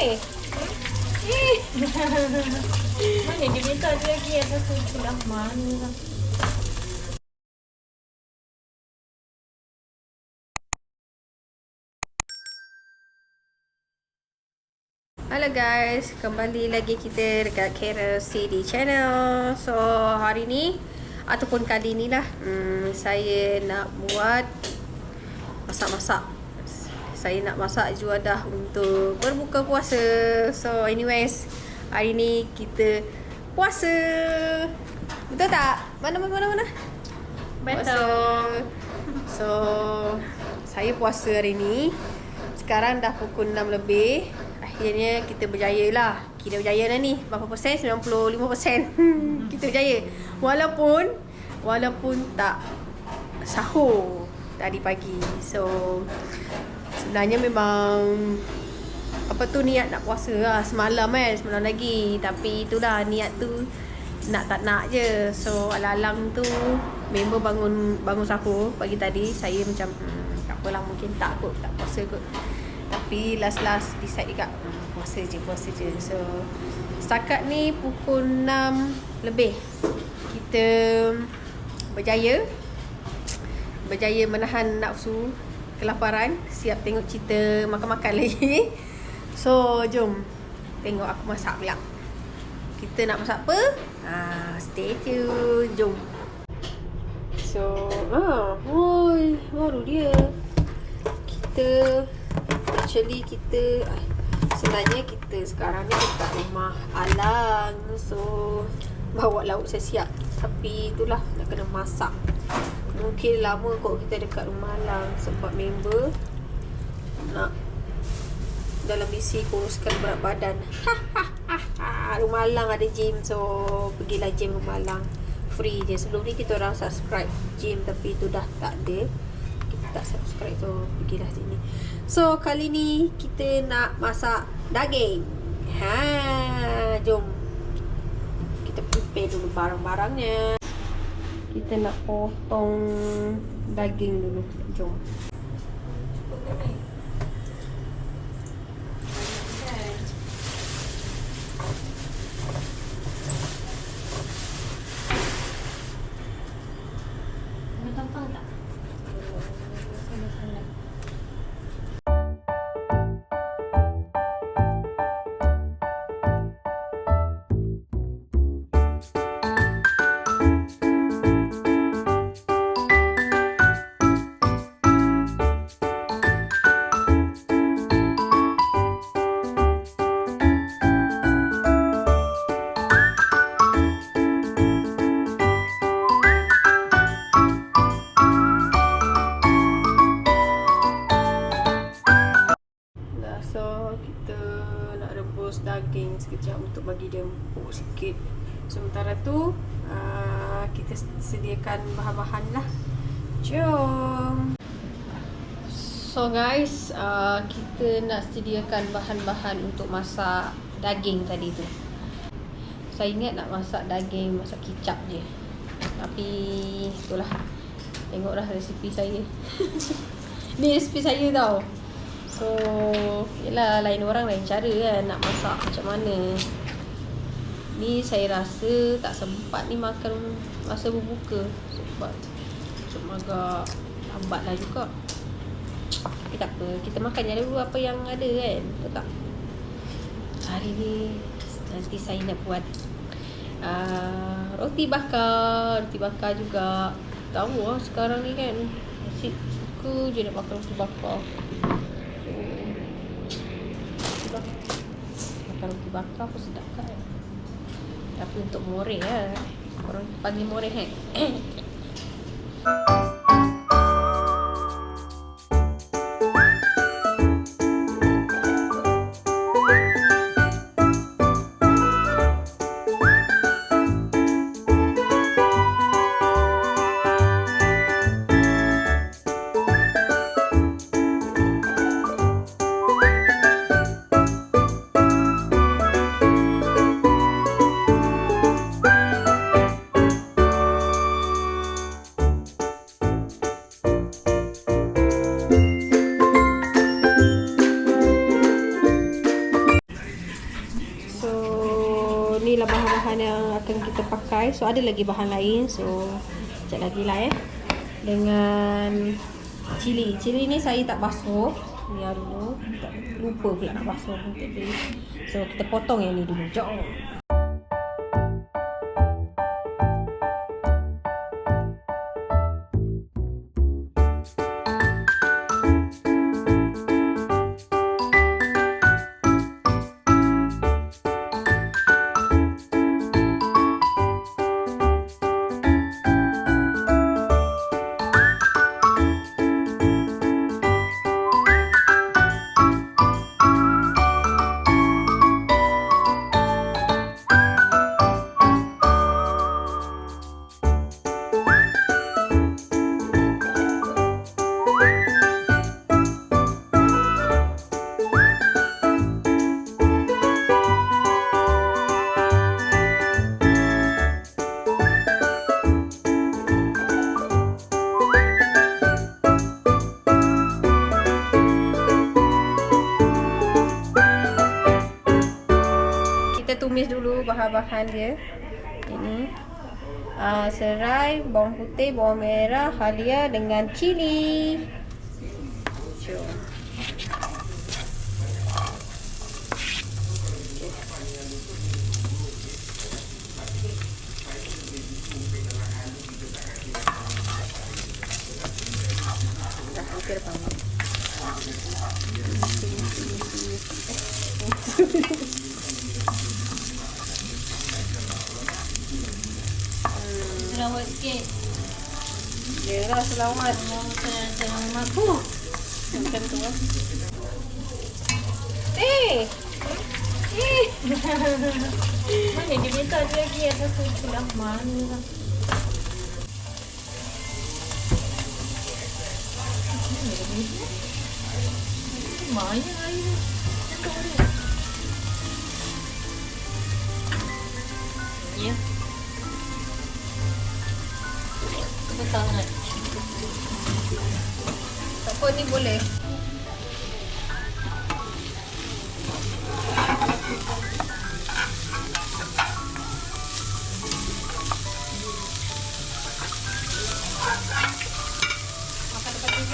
ni? Mana dia minta ada lagi yang satu sudah mana lah. Hello guys, kembali lagi kita dekat Kara CD channel. So hari ni ataupun kali ni lah, saya nak buat masak-masak. Saya nak masak juadah untuk berbuka puasa. So anyways, hari ni kita puasa. Betul tak? Mana? Betul. So saya puasa hari ni. Sekarang dah pukul 6 lebih. Akhirnya kita berjaya lah. Kita berjaya dah ni. Berapa persen? 95%. Kita berjaya. Walaupun tak sahur tadi pagi. So sebenarnya memang niat nak puasa lah semalam lagi. Tapi itulah niat tu nak tak nak je. So alang-alang tu member bangun sahur pagi tadi. Saya macam tak apalah, mungkin tak puasa kot. Tapi last decide juga puasa je. So setakat ni pukul 6 lebih. Kita berjaya menahan nafsu, kelaparan. Siap tengok cerita makan-makan lagi. So jom tengok aku masak pula. Kita nak masak apa? Stay tune. Jom. So baru dia. Sebenarnya kita sekarang ni dekat rumah Alang. So bawa lauk saya siap. Tapi itulah nak kena masak. Mungkin lama kot kita dekat rumah Alang. Sebab member nak dalam misi kuruskan berat badan. Rumah Alang ada gym. So pergilah gym rumah Alang. Free je. Sebelum ni kita orang subscribe gym. Tapi tu dah tak ada. Kita tak subscribe. So pergilah sini. So kali ni kita nak masak daging. Jom kita prepare dulu barang-barangnya. Kita nak potong daging dulu. Jom. Gampang tak? So kita nak rebus daging sekejap untuk bagi dia empuk sikit. Sementara tu kita sediakan bahan-bahan lah. Jom. So guys, kita nak sediakan bahan-bahan untuk masak daging tadi tu. Saya ingat nak masak daging, masak kicap je. Tapi itulah, tengoklah resipi saya. Ni resipi saya tau. So, yelah, lain orang lain cara kan nak masak macam mana. Ni saya rasa tak sempat ni makan masa berbuka. Sebab agak lambat lah juga. Tapi tak apa, kita makan je dulu apa yang ada kan. Betul tak? Hari ni nanti saya nak buat roti bakar juga. Tahu lah sekarang ni kan asyik suka je nak makan roti bakar. Makan roti bakar pun sedap kan. Tapi untuk moreh lah. Orang panggil moreh kan. bahan yang akan kita pakai. So ada lagi bahan lain. So sekejap lagi lah dengan cili. Cili ni saya tak basuh. Biar dulu. Tak lupa pula nak basuh tadi. So kita potong yang ni dulu. Jom. Tumis dulu bahan-bahan dia. Ini serai, bawang putih, bawang merah, halia dengan cili. Jom. Dah hampir banget. Selamat sikit. Yelah, selamat. Selamat. Macam tu lah. Mana dia minta ada lagi yang satu pulang mana lah. Banyak air. Cakap dia. Ya. Betul sangat. Tak apa, ni boleh. Makan depan TV.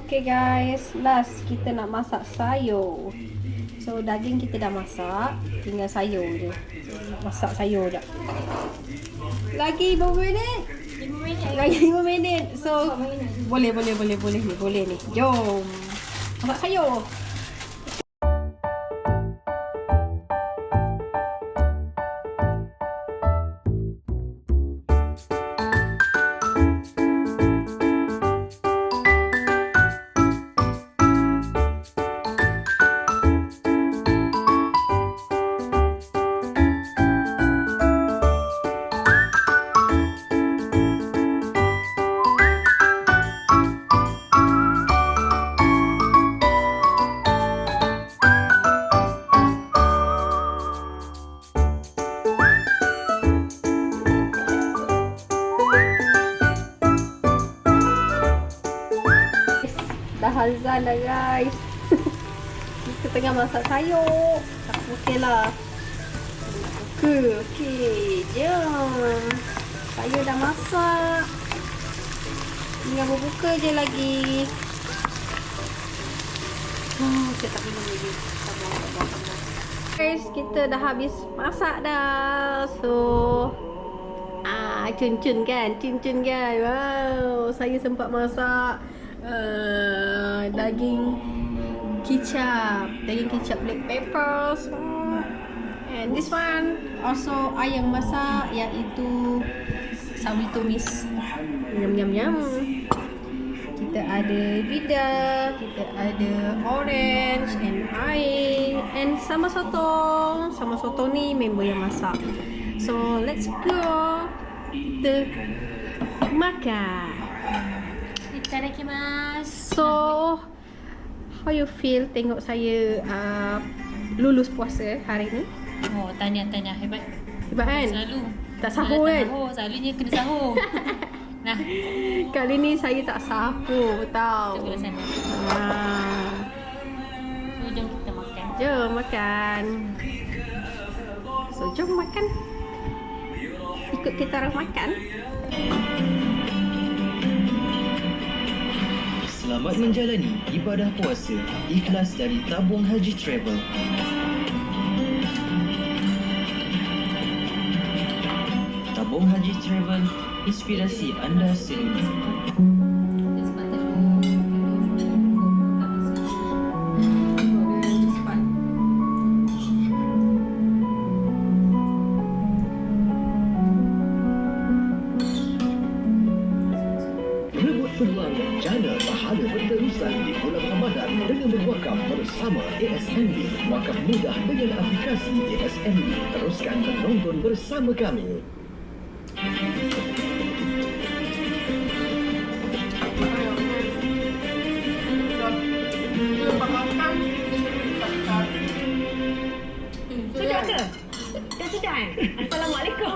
Okay guys, last kita nak masak sayur. So daging kita dah masak, tinggal sayur je. Masak sayur dah. Lagi berapa minit? 5 minit. Lagi 5 minit. So boleh ni. Jom. Masak sayur. dah azan dah guys. Kita tengah masak sayur. Tak okey lah. Okey, jom. Sayur dah masak. Tinggal berbuka je lagi. Saya tak minum lagi. Sabar. Guys, kita dah habis masak dah. So cun-cun kan? Wow, saya sempat masak daging kicap black peppers. And this one also ayam masak, iaitu sawi tumis. Yum. Kita ada lidah, kita ada orange and air, and sama sotong ni member yang masak. So let's go. Kita makan. Itadakimasu. So how you feel tengok saya lulus puasa hari ni? Oh, tahniah hebat. Hebat kan? Selalu Tak sahur kan? Selalunya kena sahur. Nah, kali ni saya tak sahur tau. cuba sana. So, jom kita makan. Jom makan. So jom makan. Ikut kita orang makan. Selamat menjalani ibadah puasa. Ikhlas dari Tabung Haji Travel. Tabung Haji Travel, inspirasi anda sedunia. Rebut peluang jana pahala berterusan di bulan Ramadan dengan berwakaf bersama ASMB. Wakaf mudah dengan aplikasi ASMB. Teruskan menonton bersama kami. Sudah ke? Dah sedar? Assalamualaikum.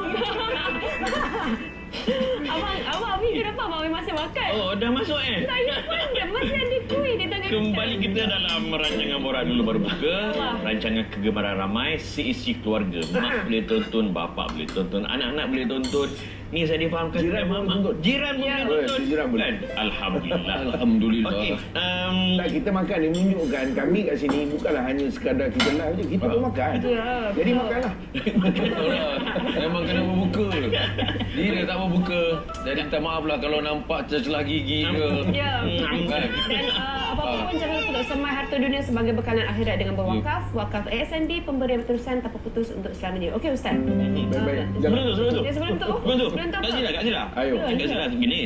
Abang Abi kenapa abang masih makan? Oh, dah masuk Saya pun dah masih ada kuih di tangan Kembali kita dalam rancangan Borak Dulu Baru Buka. Rancangan kegemaran ramai, seisi keluarga. Mak boleh tonton, bapak boleh tonton, anak-anak boleh tonton. Ni saya difahamkan Jiran oleh boleh Mama. tonton. Jiran boleh Ya. tonton. Jiran boleh. Kan? Alhamdulillah. Alhamdulillah. Okey. Tak, kita makan ni menunjukkan kami kat sini bukanlah hanya sekadar kita live je. Kita pun makan. Jadi makanlah. Memang kena berbuka. Dia tak berbuka. Jadi minta maaf lah kalau nampak tercelah gigi ke. Ya. Kan? Dan apa-apa pun jangan lupa untuk semai harta dunia sebagai bekalan akhirat dengan berwakaf. Wakaf ASNB, pemberian berterusan tanpa putus untuk selamanya. Okey Ustaz? Baik-baik. Sebelum tu. Ya, sebelum tu. Kat sini lah. Ayo. Kat sini lah begini.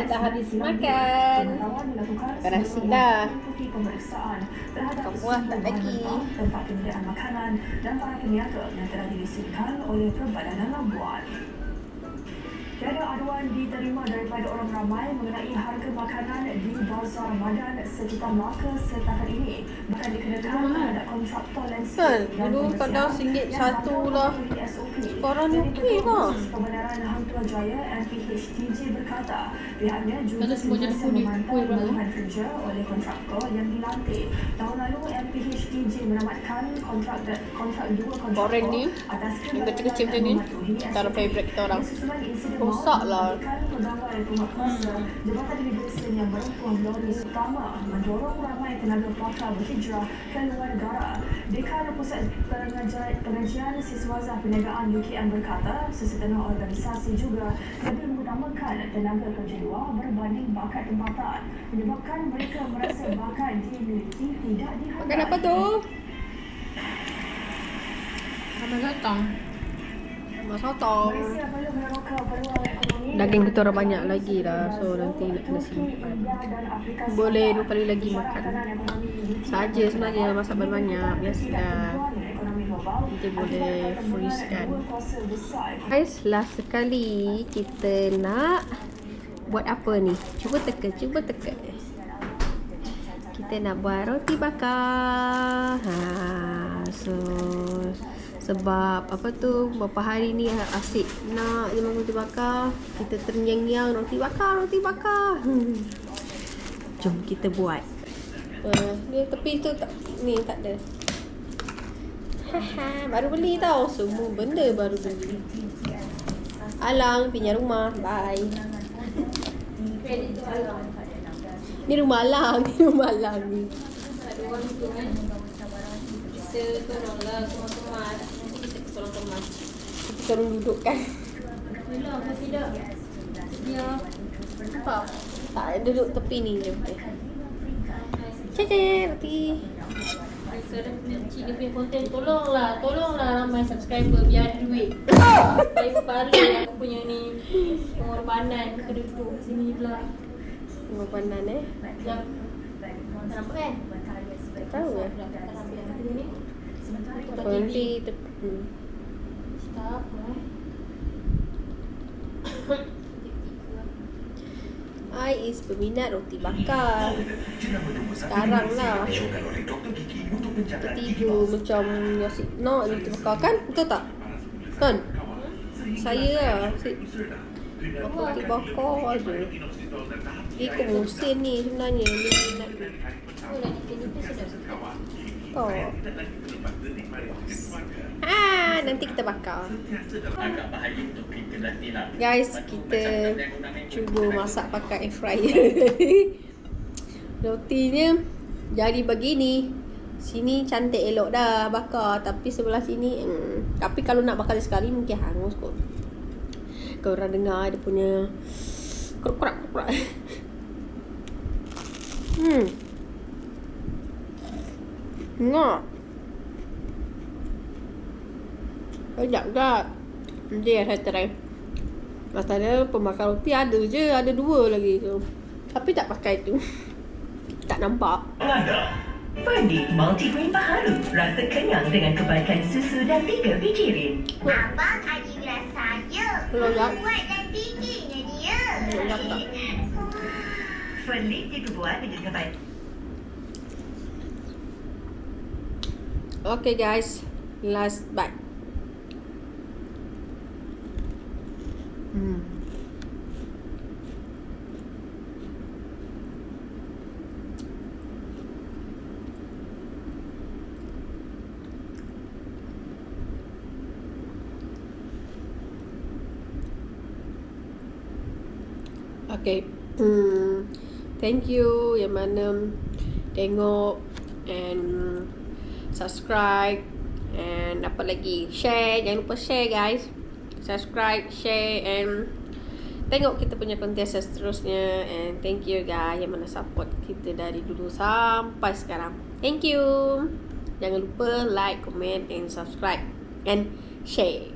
Kita dah habis makan. Makan nasi dah. Bukan puas tak lagi. Tempat penyediaan makanan dan para peniaga yang telah dirisipkan oleh Perbadanan Labuan. Tiada aduan diterima daripada orang ramai mengenai harga makanan di Bazar Ramadan sekitar Melaka setakat ini. Bahkan dikenakan terhadap kontraktor landscape Kan? Dulu kadang RM1 lah. Sekarang ni okey lah. Kebenaran Hang Tuah Jaya MPHTJ berkata pihaknya juga Kalau semua jadi sentiasa kulit, memantau kuih berapa? pemenuhan kerja oleh kontraktor yang dilantik. Tahun lalu MPHTJ menamatkan kontrak dua kontraktor Goreng ni, atas yang kecil-kecil macam ni, antara favourite kita orang. Rosak lah. Pegawai rumah kuasa Jabatan Imigresen yang bertuang Lori utama mendorong ramai tenaga pakar berhijrah ke luar negara. Dekan Pusat Pengajian Siswaza Perniagaan UKM berkata sesetengah organisasi juga lebih mengutamakan tenaga kerja luar berbanding bakat tempatan, menyebabkan mereka merasa bakat dimiliki tidak dihargai. Makan apa tu? Sambal sotong. Sambal sotong. Malaysia perlu meneroka peluang ekonomi. Daging kita orang banyak lagi lah. So nanti nak kena simpan. Boleh 2 kali lagi makan. Saja sebenarnya masak banyak. Biasalah. Kita boleh freeze kan. Guys, last sekali kita nak buat apa ni? Cuba teka. Kita nak buat roti bakar. So sebab apa tu, beberapa hari ni asyik nak je makan roti bakar. Kita terngiang-ngiang roti bakar. Jom kita buat. Dia tepi tu tak, ni tak ada. Baru beli tau. Semua benda baru beli. Alang pinjam rumah. Bye. Ni rumah Alang ni. Kita tolonglah teman-teman. Nanti kita tolong teman. Kita tolong dudukkan. Bila apa tidak? Dia Apa? Tak, duduk tepi ni je. Cek roti. Saya cik dia punya konten, tolonglah ramai subscriber biar ada duit. Saya perlu aku punya ni pengorbanan keduduk sini pula. Pengorbanan Jap. Tak nampak kan? tak tahu lah. Tak nampak yang aku ni. Nanti Tak apa I is peminat roti bakar. Sekarang lah. Ketiga macam nasi nak roti bakar kan? Betul tak? Kan? Saya lah makan roti bakar je. Ikut musim ni sebenarnya. Ni nak Oh lagi kenapa sedap. tak. Nanti kita bakar. Guys, kita cuba masak pakai air fryer. Rotinya jadi begini. Sini cantik elok dah bakar, tapi sebelah sini tapi kalau nak bakar sekali mungkin hangus kot. Kalau orang dengar dia punya kruk-kruk. Ngak. Sekejap tak. Nanti saya try. Masalahnya pembakar roti ada je. Ada 2 lagi tu. Tapi tak pakai tu. Tak nampak. Anda, Fandi Multigrain Baharu. Rasa kenyang dengan kebaikan susu dan 3 biji rin. Abang ada gelas saya. Lezat. Buat dan bijinya dia. Lezat tak? Fandi juga buat dengan kebaikan. Okay guys. Last bite. Okay. Thank you yang mana tengok and subscribe and apa lagi, share. Jangan lupa share guys. Subscribe, share and tengok kita punya konten seterusnya. And thank you guys yang mana support kita dari dulu sampai sekarang. Thank you. Jangan lupa like, comment and subscribe and share.